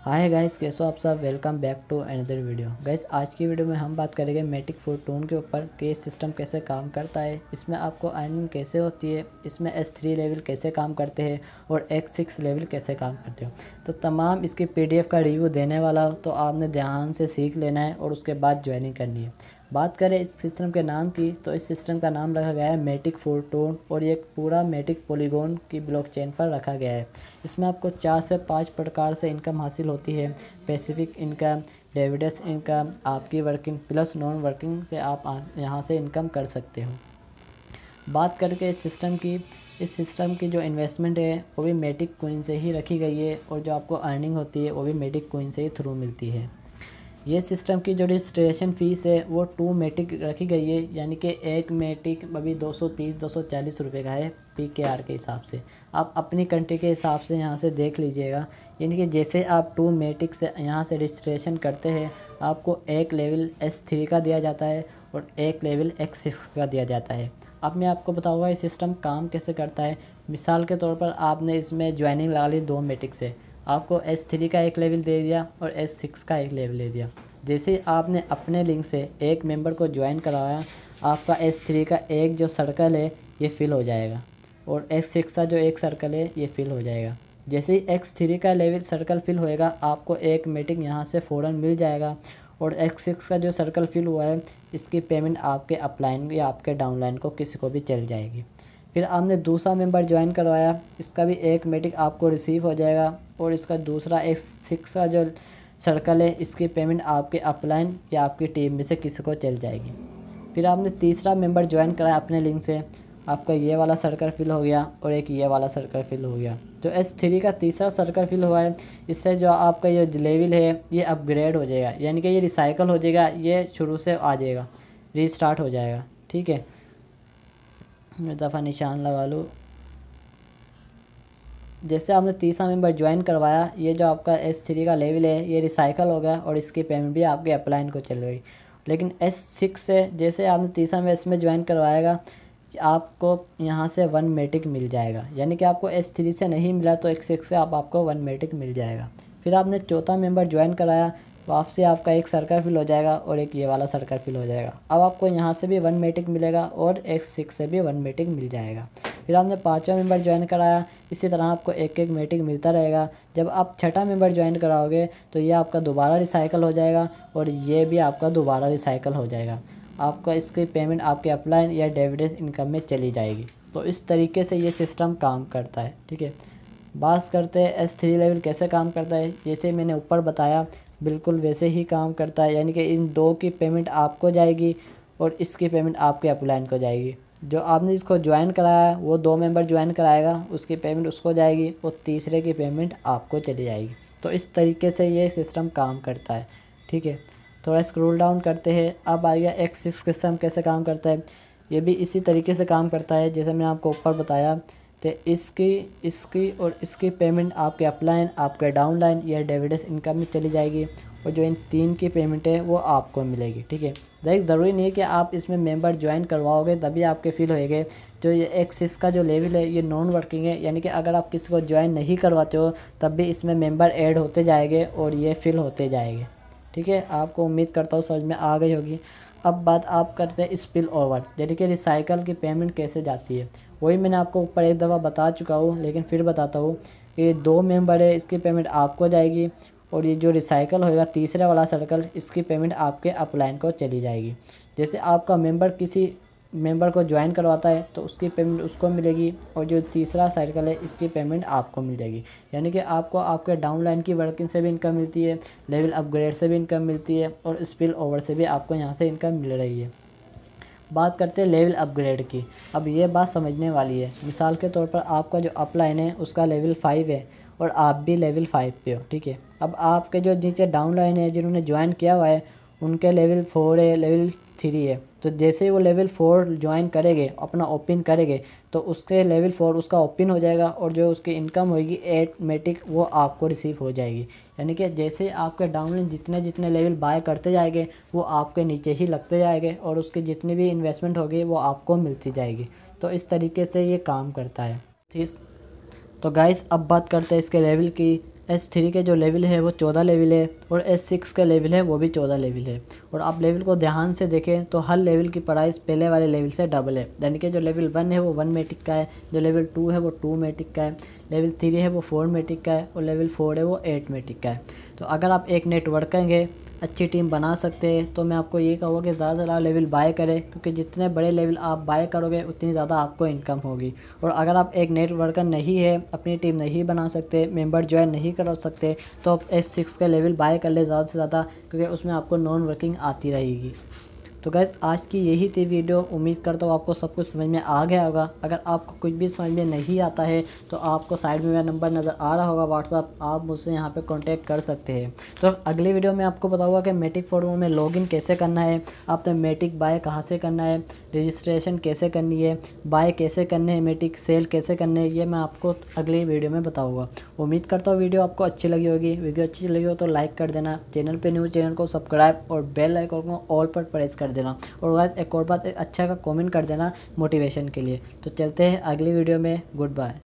Hi guys, कैसे हो आप सब। Welcome back to another video. Guys, आज की वीडियो में हम बात करेंगे मैटिक फोरटून के ऊपर कि सिस्टम कैसे काम करता है, इसमें आपको अर्निंग कैसे होती है, इसमें S3 लेवल कैसे काम करते हैं और X6 लेवल कैसे काम करते हो। तो तमाम इसकी PDF का रिव्यू देने वाला हो तो आपने ध्यान से सीख लेना है और उसके बाद ज्वाइनिंग करनी है। बात करें इस सिस्टम के नाम की, तो इस सिस्टम का नाम रखा गया है मैटिक फोरटून और ये पूरा मैटिक पॉलीगॉन की ब्लॉकचेन पर रखा गया है। इसमें आपको 4 से 5 प्रकार से इनकम हासिल होती है। पैसिफिक इनकम, डिविडेंड इनकम, आपकी वर्किंग प्लस नॉन वर्किंग से आप यहाँ से इनकम कर सकते हो। बात करके इस सिस्टम की जो इन्वेस्टमेंट है वो भी मैटिक कॉइन से ही रखी गई है और जो आपको अर्निंग होती है वो भी मैटिक कॉइन से ही थ्रू मिलती है। ये सिस्टम की जो रजिस्ट्रेशन फ़ीस है वो 2 मैटिक रखी गई है, यानी कि एक मैटिक अभी 230-240 रुपये का है PKR के हिसाब से। आप अपनी कंट्री के हिसाब से यहाँ से देख लीजिएगा। यानी कि जैसे आप 2 मैटिक से यहाँ से रजिस्ट्रेशन करते हैं, आपको एक लेवल S3 का दिया जाता है और एक लेवल X6 का दिया जाता है। अब मैं आपको बताऊँगा ये सिस्टम काम कैसे करता है। मिसाल के तौर पर आपने इसमें ज्वाइनिंग लगा ली 2 मैटिक से, आपको S3 का एक लेवल दे दिया और S6 का एक लेवल दे दिया। जैसे ही आपने अपने लिंक से एक मेंबर को ज्वाइन कराया, आपका S3 का एक जो सर्कल है ये फिल हो जाएगा और S6 का जो एक सर्कल है ये फिल हो जाएगा। जैसे ही X3 का लेवल सर्कल फिल होएगा, आपको एक मीटिंग यहाँ से फ़ौरन मिल जाएगा और X6 का जो सर्कल फिल हुआ है इसकी पेमेंट आपके अपलाइन या आपके डाउनलाइन को किसी को भी चल जाएगी। फिर आपने दूसरा मेंबर ज्वाइन करवाया, इसका भी एक मीटिंग आपको रिसीव हो जाएगा और इसका दूसरा X6 का जो सर्कल है इसकी पेमेंट आपके अपलाइन या आपकी टीम में से किसी को चल जाएगी। फिर आपने तीसरा मेंबर ज्वाइन कराया अपने लिंक से, आपका ये वाला सर्कल फिल हो गया और एक ये वाला सर्कल फिल हो गया। जो S3 का तीसरा सर्कल फिल हुआ है, इससे जो आपका ये लेवल है ये अपग्रेड हो जाएगा, यानी कि ये रिसाइकल हो जाएगा, ये शुरू से आ जाएगा, रीस्टार्ट हो जाएगा। ठीक है, मैं दफ़ा निशान लगा लूँ। जैसे आपने तीसरा मेंबर ज्वाइन करवाया, ये जो आपका S3 का लेवल है ये रिसाइकल हो गया और इसकी पेमेंट भी आपके अपलाइन को चल गई। लेकिन S6 से जैसे आपने तीसरा में इसमें ज्वाइन करवाएगा, आपको यहाँ से 1 मैटिक मिल जाएगा, यानी कि आपको S3 से नहीं मिला तो X6 से आपको 1 मैटिक मिल जाएगा। फिर आपने चौथा मेंबर ज्वाइन कराया, वापसी आपका एक सर्कल फिल हो जाएगा और एक ये वाला सर्कल फिल हो जाएगा। अब आपको यहाँ से भी 1 मैटिक मिलेगा और X6 से भी 1 मैटिक मिल जाएगा। फिर आपने पाँचवा मेंबर ज्वाइन कराया, इसी तरह आपको एक एक मैटिक मिलता रहेगा। जब आप छठा मेंबर ज्वाइन कराओगे तो ये आपका दोबारा रिसाइकल हो जाएगा और ये भी आपका दोबारा रिसाइकल हो जाएगा। आपका इसकी पेमेंट आपके अपलाइन या डिविडेंड इनकम में चली जाएगी। तो इस तरीके से ये सिस्टम काम करता है। ठीक है, बात करते हैं S3 लेवल कैसे काम करता है। जैसे मैंने ऊपर बताया बिल्कुल वैसे ही काम करता है, यानी कि इन दो की पेमेंट आपको जाएगी और इसकी पेमेंट आपके अपलाइन को जाएगी। जो आपने इसको ज्वाइन कराया वो 2 मेंबर ज्वाइन कराएगा, उसकी पेमेंट उसको जाएगी और तीसरे की पेमेंट आपको चली जाएगी। तो इस तरीके से ये सिस्टम काम करता है। ठीक है, थोड़ा स्क्रॉल डाउन करते हैं। अब आ गया X6 सिस्टम कैसे काम करता है। ये भी इसी तरीके से काम करता है जैसे मैंने आपको ऊपर बताया। तो इसकी और इसकी पेमेंट आपके अपलाइन, आपके डाउनलाइन या डिविडेंड इनकम में चली जाएगी और जो इन तीन की पेमेंट है वो आपको मिलेगी। ठीक है, देखिए ज़रूरी नहीं है कि आप इसमें मेंबर ज्वाइन करवाओगे तभी आपके फिल होएंगे। जो ये X6 का जो लेवल है ये नॉन वर्किंग है, यानी कि अगर आप किसी को ज्वाइन नहीं करवाते हो तब भी इसमें मेंबर ऐड होते जाएंगे और ये फिल होते जाएंगे। ठीक है, आपको उम्मीद करता हूँ समझ में आ गई होगी। अब बात आप करते हैं स्पिल ओवर, यानी कि रिसाइकल की पेमेंट कैसे जाती है। वही मैंने आपको ऊपर एक दफ़ा बता चुका हूँ, लेकिन फिर बताता हूँ कि 2 मेंबर है, इसकी पेमेंट आपको जाएगी और ये जो रिसाइकल होएगा तीसरे वाला सर्कल, इसकी पेमेंट आपके अपलाइन को चली जाएगी। जैसे आपका मेंबर किसी मेंबर को ज्वाइन करवाता है तो उसकी पेमेंट उसको मिलेगी और जो तीसरा सर्कल है इसकी पेमेंट आपको मिल जाएगी। यानी कि आपको आपके डाउनलाइन की वर्किंग से भी इनकम मिलती है, लेवल अपग्रेड से भी इनकम मिलती है और स्पिल ओवर से भी आपको यहाँ से इनकम मिल रही है। बात करते हैं लेवल अपग्रेड की। अब ये बात समझने वाली है। मिसाल के तौर पर आपका जो अपलाइन है उसका लेवल 5 है और आप भी लेवल 5 पे हो। ठीक है, अब आपके जो नीचे डाउनलाइन है जिन्होंने ज्वाइन किया हुआ है उनके लेवल 4 है, लेवल 3 है। तो जैसे ही वो लेवल 4 ज्वाइन करेंगे, अपना ओपन करेंगे, तो उसके लेवल 4 उसका ओपन हो जाएगा और जो उसकी इनकम होगी ऑटोमेटिक वो आपको रिसीव हो जाएगी। यानी कि जैसे आपके डाउनलाइन जितने जितने लेवल बाय करते जाएंगे वो आपके नीचे ही लगते जाएंगे और उसकी जितनी भी इन्वेस्टमेंट होगी वो आपको मिलती जाएगी। तो इस तरीके से ये काम करता है। ठीक, तो गाइस अब बात करते हैं इसके लेवल की S3 के जो लेवल है वो 14 लेवल है और S6 का लेवल है वो भी 14 लेवल है। और आप लेवल को ध्यान से देखें तो हर लेवल की प्राइस पहले वाले लेवल से डबल है। यानी कि जो लेवल 1 है वो 1 मेटिक का है, जो लेवल 2 है वो 2 मेटिक का है, लेवल 3 है वो 4 मेटिक का है और लेवल 4 है वो 8 मेटिक का है। तो अगर आप एक नेटवर्क करेंगे अच्छी टीम बना सकते हैं तो मैं आपको ये कहूँगा कि ज़्यादा से ज़्यादा लेवल बाय करें, क्योंकि जितने बड़े लेवल आप बाय करोगे उतनी ज़्यादा आपको इनकम होगी। और अगर आप एक नेटवर्कर नहीं है, अपनी टीम नहीं बना सकते, मेंबर ज्वाइन नहीं करा सकते, तो आप S6 का लेवल बाय कर ले ज़्यादा से ज़्यादा, क्योंकि उसमें आपको नॉन वर्किंग आती रहेगी। तो गैस आज की यही थी वीडियो। उम्मीद करता हूँ आपको सब कुछ समझ में आ गया होगा। अगर आपको कुछ भी समझ में नहीं आता है तो आपको साइड में मेरा नंबर नज़र आ रहा होगा व्हाट्सअप, आप मुझसे यहाँ पे कांटेक्ट कर सकते हैं। तो अगली वीडियो में आपको बताऊँगा कि मेटिक फोरम में लॉगिन कैसे करना है, आपने मेटिक बाय कहाँ से करना है, रजिस्ट्रेशन कैसे करनी है, बाय कैसे करने हैं, मेटिक सेल कैसे करने हैं, ये मैं आपको अगली वीडियो में बताऊँगा। उम्मीद करता हूँ वीडियो आपको अच्छी लगी होगी। वीडियो अच्छी लगी हो तो लाइक कर देना, चैनल पे न्यू चैनल को सब्सक्राइब और बेल आइकन को ऑल पर प्रेस कर देना। और गाइस एक और बात, एक अच्छा का कमेंट कर देना मोटिवेशन के लिए। तो चलते हैं अगली वीडियो में, गुड बाय।